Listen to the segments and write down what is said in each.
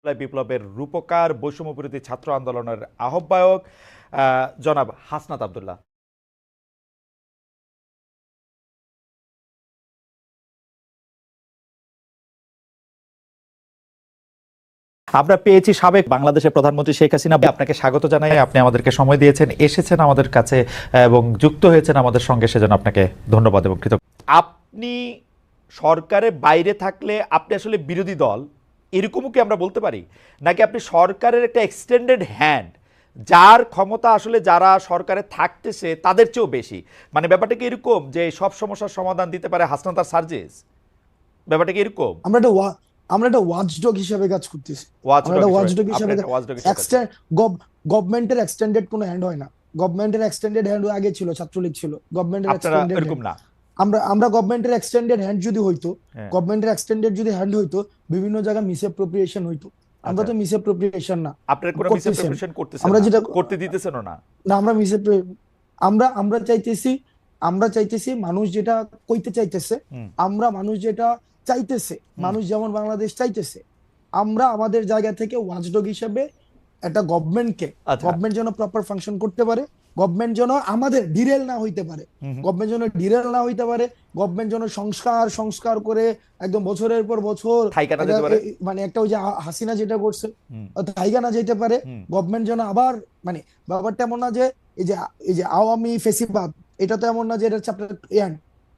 বিপ্লবের রূপকার বৈষম্য বিরোধী ছাত্র আন্দোলনের আহ্বায়ক জনাব হাসনাত আব্দুল্লাহ। আমরা পেয়েছি সাবেক বাংলাদেশের প্রধানমন্ত্রী শেখ হাসিনা। আপনাকে স্বাগত জানাই, আপনি আমাদেরকে সময় দিয়েছেন, এসেছেন আমাদের কাছে এবং যুক্ত হয়েছেন আমাদের সঙ্গে, সেজন্য আপনাকে ধন্যবাদ এবং কৃতজ্ঞ। আপনি সরকারের বাইরে থাকলে আপনি আসলে বিরোধী দল এরকমও কি আমরা বলতে পারি, নাকি আপনি সরকারের একটা এক্সটেন্ডেড হ্যান্ড, যার ক্ষমতা আসলে যারা সরকারে থাকতেছে তাদের চেয়েও বেশি? মানে ব্যাপারটা কি এরকম যে সব সমস্যার সমাধান দিতে পারে হাসনাত আর সার্জিস? ব্যাপারটা কি এরকম? আমরা একটা ওয়াচডগ হিসেবে কাজ করতেছি। গভর্নমেন্টের এক্সটেন্ডেড কোনো হ্যান্ড হয় না। গভর্নমেন্টের এক্সটেন্ডেড হ্যান্ড আগে ছিল, ছাত্রলীগ ছিল গভর্নমেন্টের এক্সটেন্ডেড এরকম না। আমরা গভর্নমেন্টের এক্সটেন্ডেড হ্যান্ড যদি হইতো, গভর্নমেন্টের এক্সটেন্ডেড যদি হ্যান্ড হইতো, বিভিন্ন জায়গায় মিসঅ্যাপ্রোপ্রিয়েশন হইতো। আমরা তো মিসঅ্যাপ্রোপ্রিয়েশন না, আপনারা কোনো মিসঅ্যাপ্রোপ্রিয়েশন করতেছেন আমরা না, যেটা করতে দিতেছেন না। না, আমরা চাইতেছি মানুষ যেটা কইতে চাইতেছে, মানুষ যেটা চাইতেছে, মানুষ যেমন বাংলাদেশ চাইতেছে, আমরা আমাদের জায়গা থেকে ওয়াচডগ হিসেবে একটা গভর্নমেন্ট যেন প্রপার ফাংশন করতে পারে, গভর্নমেন্ট যেন আমাদের ডিরেল না হইতে পারে, গভর্নমেন্ট যেন সংস্কার করে একদম বছরের পর বছর মানে একটা ওই যে হাসিনা যেটা করছে থাইকা না যেতে পারে। গভর্নমেন্ট যেন আবার মানে ব্যাপারটা এমন না যে এই যে আওয়ামী ফেসিবাদ, এটা তো এমন না যে এটা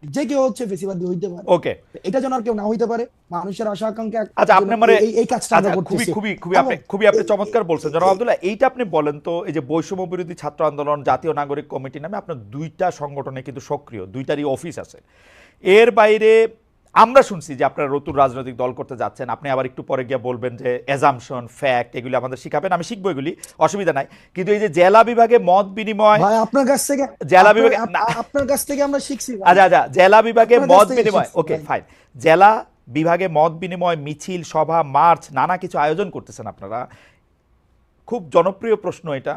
যে কেউ হচ্ছে ফেসিবাদী হইতে পারে। ওকে, এটা যেন আর কেউ না হইতে পারে, মানুষের আশা আকাঙ্ক্ষা। আচ্ছা, আপনি মানে এই কাজটা আমরা করতেছি। খুবই আপনি চমৎকার বলছেন জনাব আব্দুল্লাহ। এইটা আপনি বলেন তো, এই যে বৈষম্য বিরোধী ছাত্র আন্দোলন, জাতীয় নাগরিক কমিটি নামে আপনার দুইটা সংগঠনে কিন্তু সক্রিয়, দুইটারই অফিস আছে। এর বাইরে আমরা শুনছি যে আপনারা নতুন রাজনৈতিক দল করতে যাচ্ছেন। আপনি আবার একটু পরে গিয়ে বলবেন যে অ্যাজাম্পশন, ফ্যাক্ট এগুলি আমাদের শিখাবেন, আমি শিখবো, এগুলি অসুবিধা নাই। কিন্তু এই যে জেলা বিভাগে মত বিনিময়, আপনার কাছ থেকে আমরা শিখছি। আচ্ছা, জেলা বিভাগে মত বিনিময়, ওকে ফাইন, জেলা বিভাগে মত বিনিময়, মিছিল, সভা, মার্চ, নানা কিছু আয়োজন করতেছেন আপনারা। খুব জনপ্রিয় প্রশ্ন এটা,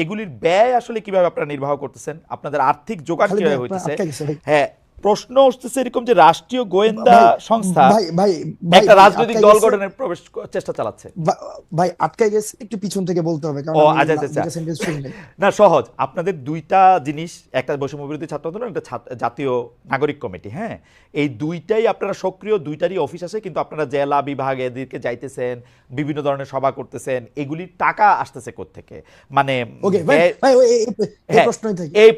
এগুলির ব্যয় আসলে কিভাবে আপনারা নির্বাহ করতেছেন? আপনাদের আর্থিক যোগান কিভাবে হইতেছে? হ্যাঁ, প্রশ্ন উঠতেছে এরকম যে রাষ্ট্রীয় গোয়েন্দা সংস্থা একটা রাজনৈতিক দল গঠনের প্রবেশ চেষ্টা চালাচ্ছে। ভাই আটকাই গেছে, একটু পিছন থেকে বলতে হবে, কারণ না সহজ। আপনাদের দুইটা জিনিস, একটা বৈষম্য বিরোধী ছাত্র আন্দোলন, একটা জাতীয় নাগরিক কমিটি। হ্যাঁ, এই দুইটাই আপনারা সক্রিয়, দুইটারই অফিস আছে, কিন্তু আপনারা জেলা বিভাগ এদিকে যাইতেছেন, বিভিন্ন ধরনের সভা করতেছেন, এগুলির টাকা আসতেছে কোত্থেকে? মানে এই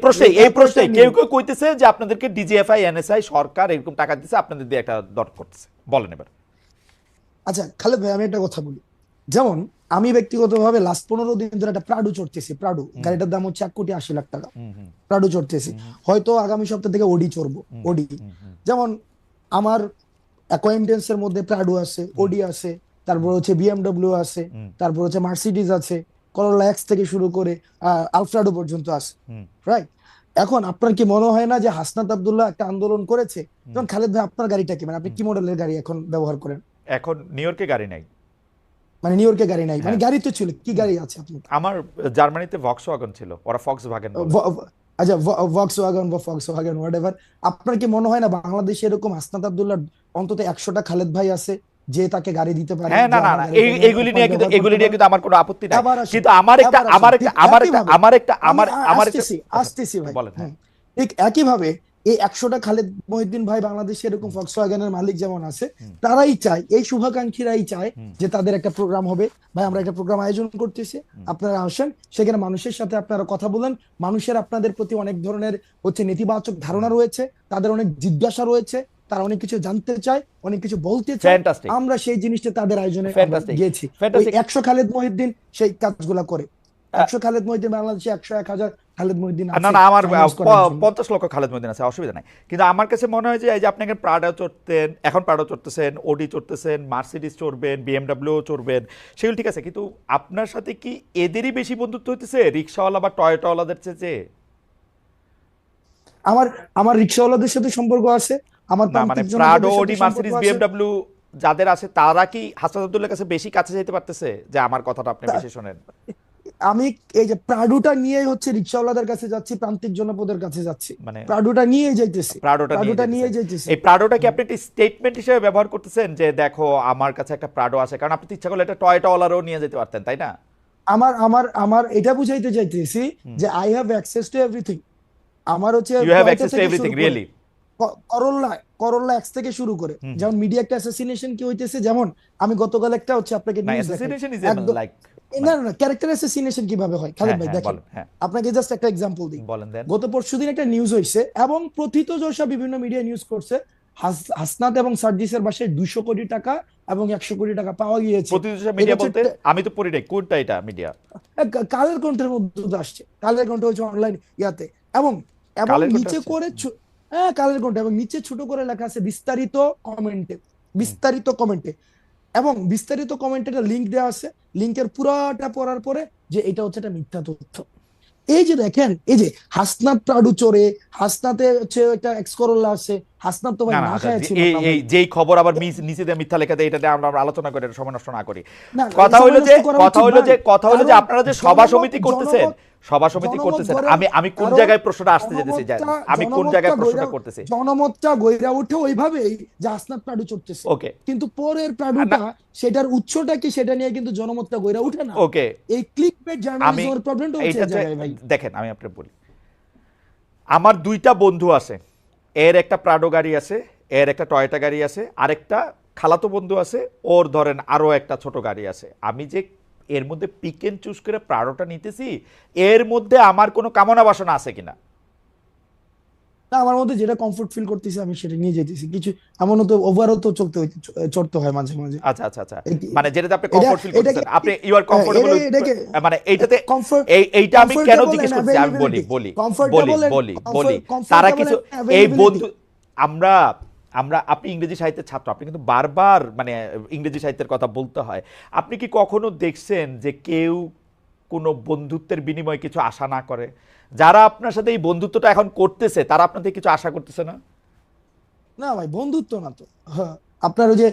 প্রশ্নে কেউ কেউ কইতেছে যে আপনাদেরকে ডিজিএফআই, এনএসআই, সরকার এরকম টাকা দিচ্ছে, আপনাদের দিয়ে একটা দর করতেছে। বলেন এবার। আচ্ছা খালেদ ভাই, আমি একটা কথা বলি। যেমন আমি ব্যক্তিগতভাবে লাস্ট 15 দিন ধরে একটা প্রাডু চড়তেছি। প্রাডু গাড়িটার দাম হচ্ছে 1,80,00,000 টাকা। প্রাডু চড়তেছি, হয়তো আগামী সপ্তাহ থেকে ওডি চড়বো। ওডি যেমন আমার অ্যাকোয়েন্টেন্স এর মধ্যে প্রাডু আছে, ওডি আছে, তারপর হচ্ছে বিএমডব্লিউ আছে, তারপর হচ্ছে মার্সিডিজ আছে, করোলা এক্স থেকে শুরু করে আলফ্রাডো পর্যন্ত আছে, রাইট? এখন আপনার কি মনে হয় না যে হাসনাত আব্দুল্লাহ একটা আন্দোলন করেছে? যেমন খালেদ ভাই, আপনার গাড়িটা কি, মানে আপনি কি মডেলের গাড়ি এখন ব্যবহার করেন? এখন নিউ ইয়র্কে গাড়ি নাই। মানে নিউ ইয়র্কে গাড়ি নাই, মানে গাড়ি তো ছিল, কি গাড়ি আছে আপনার? আমার জার্মানিতে ভক্সওয়াগন ছিল, ওরা ফক্সওয়াগন বলে। আচ্ছা, ভক্সওয়াগন বা ফক্সওয়াগন হোয়াটএভার। আপনার কি মনে হয় না বাংলাদেশে এরকম হাসনাত আব্দুল্লাহ অন্তত 100টা খালেদ ভাই আছে যে তাকে গাড়ি দিতে পারে? হ্যাঁ, না, এইগুলি নিয়ে কিন্তু আমার কোনো আপত্তি নাই, কিন্তু আসতেছি ভাই। ঠিক একইভাবে এই 100টা খালেদ মহিউদ্দিন ভাই বাংলাদেশে এরকম ফক্সওয়াগনের মালিক যেমন আছে, তারাই চায়, এই শুভাকাঙ্ক্ষীরাই চায় যে তাদের একটা প্রোগ্রাম হবে। ভাই আমরা একটা প্রোগ্রাম আয়োজন করতেছি, আপনারা আসেন, সেখানে মানুষের সাথে আপনারা কথা বলেন। মানুষের আপনাদের প্রতি অনেক ধরনের হচ্ছে নেতিবাচক ধারণা রয়েছে, তাদের অনেক জিজ্ঞাসা রয়েছে, তারা অনেক কিছু জানতে চায়, অনেক কিছু বলতে চায়। আমরা সেই জিনিসটা তাদের আয়োজনে গিয়েছি। 100 খালেদ মহিউদ্দিন সেই কাজগুলা করে। 100 খালেদ মহিউদ্দিন বাংলাদেশে 100-1000 খালেদ মহিউদ্দিন আছে। না, আমার 50 লক্ষ খালেদ মহিউদ্দিন আছে, অসুবিধা নাই। কিন্তু আমার কাছে মনে হয় যে এই যে আপনি প্রাডো চড়তেন, এখন প্রাডো চড়তেছেন, ওডি চড়তেছেন, মার্সিডিজ চড়বেন, বিএমডব্লিউ চড়বেন, সেগুলো ঠিক আছে, কিন্তু আপনার সাথে কি এদেরই বেশি বন্ধুত্ব হইতেছে রিক্সাওয়ালা বা টয়োটাওয়ালাদের চেয়ে? আমার রিক্সাওয়ালাদের সাথে সম্পর্ক আছে, আমার মানে প্রাডো, ওডি, মার্সিডিজ, বিএমডব্লিউ যাদের আছে, তারা কি হাসনাত আব্দুল্লাহর কাছে বেশি কাছে যেতে পারতেছে যে আমার কথাটা আপনি বেশি শোনেন? আমি এই যে প্রাডুটা নিয়ে হচ্ছে রিক্সাওয়ালাদের কাছে যাচ্ছি, প্রান্তিক জনপদের কাছে যাচ্ছি, মানে প্রাডুটা নিয়ে যাইতেছি, প্রাডোটা নিয়ে প্রাডুটা নিয়ে যেতেছেন। যাইতেছি। এই প্রাডোটা কি আপনি একটা স্টেটমেন্ট হিসেবে ব্যবহার করতেছেন যে দেখো আমার কাছে একটা প্রাডো আছে, কারণ আপনি তো ইচ্ছা করলে একটা টয়োটা ওলারও নিয়ে যেতে পারতেন, তাই না? আমার আমার আমার এটা বুঝাইতে চাইতেছি হুম। যে I have access to everything. আমার হচ্ছে ইউ হ্যাভ টয়টা অ্যাক্সেস টু থেকে এভরিথিং শুরু করে রিয়েলি? করোলা, করোলা এক্স থেকে শুরু করে, হুম হুম। যেমন মিডিয়া একটা অ্যাসাসিনেশন কি হইতেছে, যেমন আমি গতকাল একটা হচ্ছে আপনাকে না, নিউজ দেখাই অ্যাসোসিয়েশন ইজ একদম। লাইক, না মানে না না, ক্যারেক্টার অ্যাসাসিনেশন কিভাবে হয় খালেদ হ্যাঁ ভাই হ্যাঁ দেখেন, বলেন, হ্যাঁ আপনাকে জাস্ট একটা এক্সাম্পল দিই। বলেন দেন। গত পরশুদিন একটা নিউজ হয়েছে এবং প্রথিতযশা বিভিন্ন মিডিয়া নিউজ করছে, হাসনাত এবং সার্জিসের বাসায় 200 কোটি টাকা এবং 100 কোটি টাকা পাওয়া গিয়েছে। প্রতিদিন এটা মিডিয়া হচ্ছে বলতে আমি তো পড়ি নাই, কোনটা এটা মিডিয়া? কালের কণ্ঠের মধ্যে তো আসছে, কালের কণ্ঠ হচ্ছে অনলাইন ইয়াতে, এবং এবং কালের কোনটা নিচে আছে? করে হ্যাঁ কালের কণ্ঠ, এবং নিচে ছোট করে লেখা আছে বিস্তারিত কমেন্টে, বিস্তারিত কমেন্টে, এবং বিস্তারিত কমেন্টে একটা লিঙ্ক দেওয়া আছে, লিঙ্কের পুরাটা পড়ার পরে যে এটা হচ্ছে একটা মিথ্যা তথ্য। এই যে দেখেন, এই যে হাসনাত প্রাডু চোরে, হাসনাতে হচ্ছে একটা এক্স করোলা আছে, হাসনাত তো ভাই না না না আচ্ছা, খায় ছিল এই না এই ভাই। যেই খবর আবার নিচে দিয়ে মিথ্যা লেখা দেয়, এটাতে আমরা আমরা আলোচনা করে এটা সময় নষ্ট না করি। না কথা সময় হইলো যে নষ্ট করা কথা উচিত হইলো যে ভাই, কথা হইলো যে কারণ আপনারা যে সভা জনমত সমিতি করতেছেন, জনমত সভা সমিতি জনমত করতেছেন, গড়ে, আমি কোন কারণ জায়গায় প্রশ্নটা আসতে যেতেছি, আমি কোন জায়গায় প্রশ্নটা জনমতটা করতেছি? জনমতটা গইরা উঠে ওইভাবেই যে হাসনাত প্রাডু চড়তেছে, ওকে কিন্তু পরের না, প্রাডুটা সেটার উৎসটা কি সেটা নিয়ে কিন্তু জনমতটা গইরা উঠে না। ওকে এই ক্লিক বেট আমি জার্নালিজমের প্রবলেমটা হচ্ছে এই এইটাতে জায়গায় ভাই। দেখেন, আমি আপনাকে বলি, আমার দুইটা বন্ধু আছে, এর একটা প্রাডো গাড়ি আছে, এর একটা টয়োটা গাড়ি আছে, আরেকটা খালাতো বন্ধু আছে, ওর ধরেন আরো একটা ছোট গাড়ি আছে। আমি যে এর মধ্যে পিক এন্ড চুজ করে প্রাডোটা নিতেছি, এর মধ্যে আমার কোনো কামনা বাসনা আছে কিনা? না, আমার মধ্যে যেটা কমফোর্ট ফিল করতেছি আমি সেটা নিয়ে যেতেছি, কিছু এমনও তো ওভারও তো চড়তে হয় মাঝে মাঝে। আচ্ছা আচ্ছা আচ্ছা, এই কি- মানে যেটাতে আপনি এটা কমফোর্ট ফিল এটাকে করতেছেন, আপনি ইউ আর কমফোর্টেবল, এটাকে মানে এইটাতে কমফোর্ট, এইটা আমি কেন জিজ্ঞেস করছি, আমি বলি বলি বলি বলি বলি তারা কিছু এই বন্ধু, আমরা আমরা আপনি ইংরেজি সাহিত্যের ছাত্র, আপনি কিন্তু বারবার মানে ইংরেজি সাহিত্যের কথা বলতে হয়। আপনি কি কখনো দেখছেন যে কেউ কোনো বন্ধুত্বের বিনিময়ে কিছু আশা না করে? যারা আপনার সাথে এই বন্ধুত্বটা এখন করতেছে তারা আপনাদের কিছু আশা করতেছে না? না ভাই, বন্ধুত্ব না তো। হ্যাঁ, আপনার ওই যে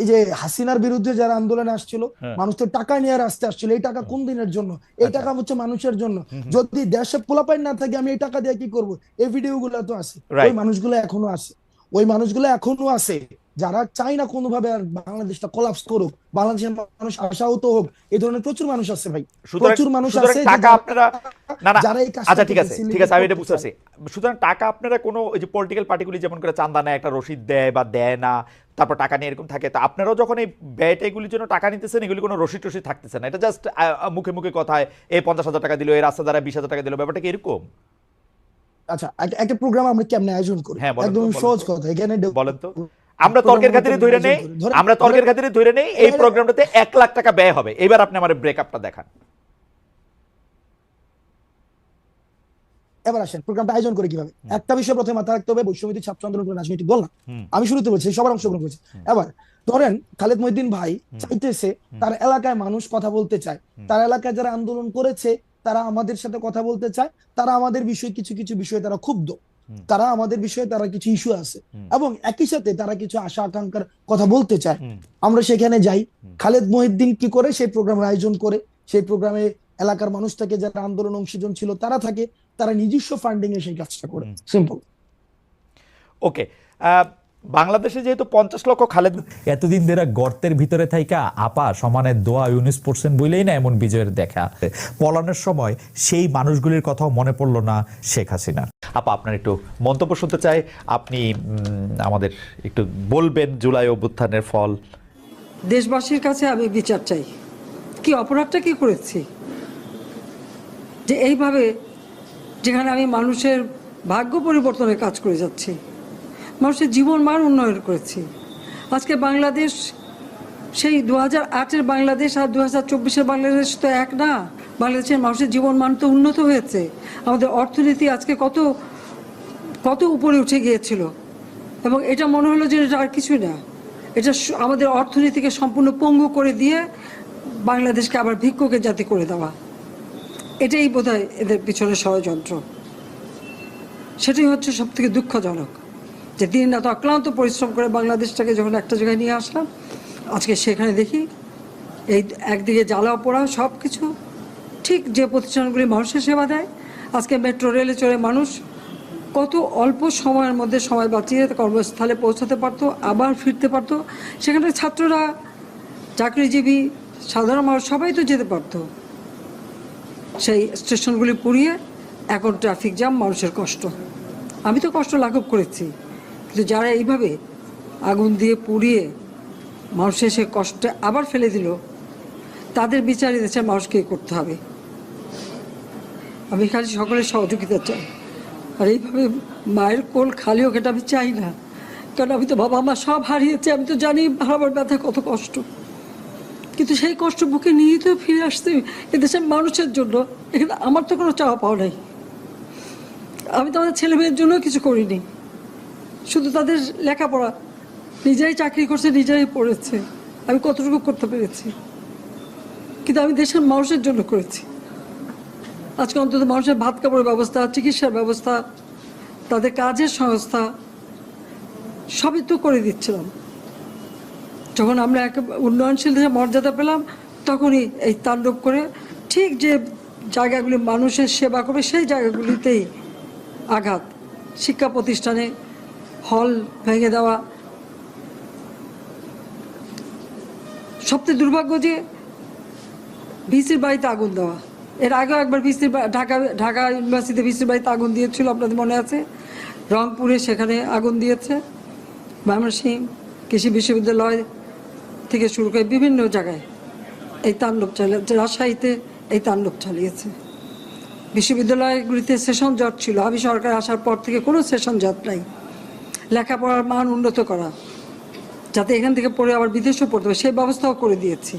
এই যে হাসিনার বিরুদ্ধে যারা আন্দোলনে আসছিল, হ্যাঁ মানুষ তো টাকা নিয়ে রাস্তায় আসছিল, এই টাকা কোন দিনের জন্য? এই আচ্ছা টাকা হচ্ছে মানুষের জন্য। যদি দেশে পোলাপাইন না থাকে আমি এই টাকা দিয়ে কি করব? এই ভিডিও গুলো তো আছে, ওই রাইট। মানুষগুলো এখনো আছে, ওই মানুষগুলো এখনো আছে যারা চায় না কোনোভাবে আর বাংলাদেশটা কোলাপস করুক, বাংলাদেশের মানুষ আশাহত হোক। এই ধরনের প্রচুর মানুষ আছে ভাই, সুতরাং প্রচুর মানুষ সুতরাং আছে টাকা আপনারা, না না যারা এই আচ্ছা কাজটা ঠিক আছে ঠিক আছে, আমি এটা বুঝতে পারছি। সুতরাং টাকা আপনারা কোনো ওই যে পলিটিক্যাল পার্টিগুলি যেমন করে চান্দা নেয়, একটা রসিদ দেয় বা দেয় না, তারপর টাকা নিয়ে এরকম থাকে, তো আপনারাও যখন এই ব্যয়টা এগুলির জন্য টাকা নিতেছেন, এগুলি কোনো রসিদ টসিদ থাকতেছে না, এটা জাস্ট মুখে মুখে কথায় এই 50,000 টাকা দিল, এই রাস্তা দ্বারা 20,000 টাকা দিল, ব্যাপারটা কি এরকম? আচ্ছা, একটা প্রোগ্রাম আমরা কেমনে আয়োজন করি, হ্যাঁ বলেন তো, একদম বলেন সহজ তো, কথা। এখানে বলেন তো। আমরা তর্কের খাতিরে ধরে নেই, আমরা তর্কের খাতিরে ধরে নেই এই প্রোগ্রামটাতে 1 লাখ টাকা ব্যয় হবে। এবার আপনি আমার ব্রেকআপটা দেখান। এবার আসেন প্রোগ্রামটা আয়োজন করে কিভাবে। একটা বিষয় প্রথমে মাথায় রাখতে হবে, বৈষম্যবিরোধী ছাত্র আন্দোলন কোনো রাজনৈতিক দল না, আমি শুরুতে বলছি সবার অংশগ্রহণ করেছে। এবার ধরেন খালেদ মহিউদ্দিন ভাই চাইতেছে তার এলাকায় মানুষ কথা বলতে চায়, তার এলাকায় যারা আন্দোলন করেছে তারা আমাদের সাথে কথা বলতে চায়, তারা আমাদের বিষয়ে কিছু কিছু বিষয়ে তারা ক্ষুব্ধ, তারা আমাদের বিষয়ে তারা কিছু ইস্যু আছে, এবং একই সাথে তারা কিছু আশা আকাঙ্ক্ষার কথা বলতে চায়। আমরা সেখানে যাই, খালেদ মহিউদ্দিন কি করে সেই প্রোগ্রামের আয়োজন করে, সেই প্রোগ্রামে এলাকার মানুষ থাকে, যারা আন্দোলন অংশীজন ছিল তারা থাকে, তারা নিজস্ব ফান্ডিং এ সেই কাজটা করে, সিম্পল। ওকে, বাংলাদেশে যেহেতু 50 লক্ষ খালেদ, এতদিন ধরে গর্তের ভিতরে থাইকা আপা সমানে দোয়া ইউনিস পড়ছেন বইলেই না এমন বিজয়ের দেখা, পলানোর সময় সেই মানুষগুলির কথাও মনে পড়লো না শেখ হাসিনা। আপা আপনার একটু মন্তব্য শুনতে চাই, আপনি আমাদের একটু বলবেন জুলাই অভ্যুত্থানের ফল। দেশবাসীর কাছে আমি বিচার চাই, কি অপরাধটা কি করেছি যে এইভাবে, যেখানে আমি মানুষের ভাগ্য পরিবর্তনের কাজ করে যাচ্ছি, মানুষের জীবন মান উন্নয়ন করেছি। আজকে বাংলাদেশ সেই 2008-এর বাংলাদেশ আর 2024-এর বাংলাদেশ তো এক না। বাংলাদেশের মানুষের জীবন মান তো উন্নত হয়েছে, আমাদের অর্থনীতি আজকে কত কত উপরে উঠে গিয়েছিল, এবং এটা মনে হলো যে এটা আর কিছুই না, এটা আমাদের অর্থনীতিকে সম্পূর্ণ পঙ্গু করে দিয়ে বাংলাদেশকে আবার ভিক্ষুকের জাতি করে দেওয়া, এটাই বোধহয় এদের পিছনে ষড়যন্ত্র। সেটাই হচ্ছে সব থেকে দুঃখজনক, যে দিন রাত অক্লান্ত পরিশ্রম করে বাংলাদেশটাকে যখন একটা জায়গায় নিয়ে আসলাম, আজকে সেখানে দেখি এই একদিকে জ্বালা পোড়া সব কিছু, ঠিক যে প্রতিষ্ঠানগুলি মানুষের সেবা দেয়, আজকে মেট্রো রেলে চড়ে মানুষ কত অল্প সময়ের মধ্যে সময় বাঁচিয়ে কর্মস্থলে পৌঁছাতে পারতো, আবার ফিরতে পারতো। সেখানে ছাত্ররা, চাকরিজীবী, সাধারণ মানুষ সবাই তো যেতে পারতো। সেই স্টেশনগুলি পুড়িয়ে এখন ট্রাফিক জ্যাম, মানুষের কষ্ট। আমি তো কষ্ট লাঘব করেছি, কিন্তু যারা এইভাবে আগুন দিয়ে পুড়িয়ে মানুষের সে কষ্টে আবার ফেলে দিল, তাদের বিচার দেশের মানুষকে করতে হবে। আমি খালি সকলের সহযোগিতা চাই। আর এইভাবে মায়ের কোল খালি হোক, এটা আমি চাই না। কারণ আমি তো বাবা মা সব হারিয়েছি, আমি তো জানি হারাবার ব্যথা কত কষ্ট। কিন্তু সেই কষ্ট বুকে নিয়ে তো ফিরে আসতে এদেশের মানুষের জন্য। এখানে আমার তো কোনো চাওয়া পাওয়া নাই। আমি তো আমাদের ছেলে মেয়ের জন্য কিছু করিনি, শুধু তাদের লেখাপড়া, নিজেরাই চাকরি করছে, নিজেরাই পড়েছে, আমি কতটুকু করতে পেরেছি। কিন্তু আমি দেশের মানুষের জন্য করেছি। আজকে অন্তত মানুষের ভাত কাপড়ের ব্যবস্থা, চিকিৎসার ব্যবস্থা, তাদের কাজের সংস্থা সবই তো করে দিচ্ছিলাম। যখন আমরা এক উন্নয়নশীল দেশে মর্যাদা পেলাম, তখনই এই তাণ্ডব করে ঠিক যে জায়গাগুলি মানুষের সেবা করবে সেই জায়গাগুলিতেই আঘাত। শিক্ষা প্রতিষ্ঠানে হল ভেঙে দেওয়া। সবচেয়ে দুর্ভাগ্য যে ভিসির বাড়িতে আগুন দেওয়া। এর আগেও একবার ঢাকা ইউনিভার্সিটিতে ভিসির বাড়িতে আগুন দিয়েছিল, আপনাদের মনে আছে। রংপুরে সেখানে আগুন দিয়েছে, ময়মনসিংহ কৃষি বিশ্ববিদ্যালয় থেকে শুরু করে বিভিন্ন জায়গায় এই তাণ্ডব চালিয়েছে। রাজশাহীতে এই তাণ্ডব চালিয়েছে। বিশ্ববিদ্যালয়গুলিতে সেশন জট ছিল, আমি সরকার আসার পর থেকে কোনো সেশন জট নাই। লেখাপড়ার মান উন্নত করা, যাতে এখান থেকে পড়ে আবার বিদেশেও পড়তে হবে, সেই ব্যবস্থাও করে দিয়েছি।